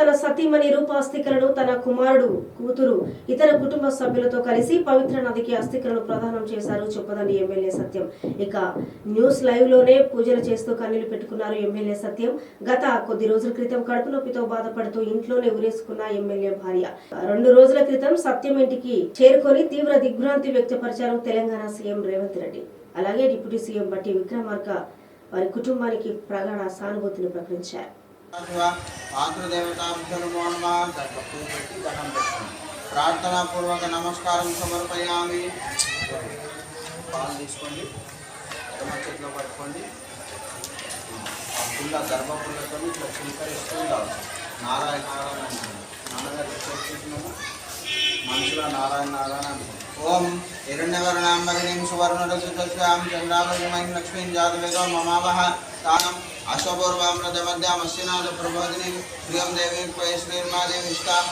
తన సతీమణి రూప అస్థికలను తన కుమారుడు కూతురు ఇతర కుటుంబ సభ్యులతో కలిసి పవిత్ర నదికి అస్థికలను ప్రదానం చేశారు చొప్పదండి ఎమ్మెల్యే సత్యం. ఇక న్యూస్ లైవ్ లోనే పూజలు చేస్తూ కన్నీళ్లు పెట్టుకున్నారు ఎమ్మెల్యే సత్యం. గత కొద్ది రోజుల క్రితం కడుపు నొప్పితో బాధపడుతూ ఇంట్లోనే ఉరేసుకున్న ఎమ్మెల్యే భార్య 2 రోజుల క్రితం సత్యం ఇంటికి చేరుకొని తీవ్ర దిగ్భ్రాంతి వ్యక్తపరిచారు తెలంగాణ సీఎం రేవంత్ రెడ్డి. అలాగే డిప్యూటీ సీఎం బట్టి విక్రమార్క వారి కుటుంబానికి ప్రగాఢ సానుభూతిని ప్రకటించారు. ప్రార్థనా పూర్వక నమస్కారం సమర్పయామి. పాలు తీసుకోండి, ఎడమ చేతిలో పట్టుకోండి. ఆ పుల్ల గర్భపుల్లతో ఇట్లా స్వీకరిస్తూ ఉండాలి. నారాయణ నారాయణ నాన్నగారు చేస్తున్నాము, మనసులో నారాయణ నారాయణ అనుకోండి. ఓం హిరణ్యవర్ణాంబరిణీం సువర్ణరజుజస్యాం చంద్రావతిమయీం లక్ష్మీం జాతవేదో మమావహ తానం అశ్వపూర్వామృతమధ్యామస్యనాథ ప్రబోధినీం ప్రియం దేవీం పయశ్రీర్మాదేవిష్టాం.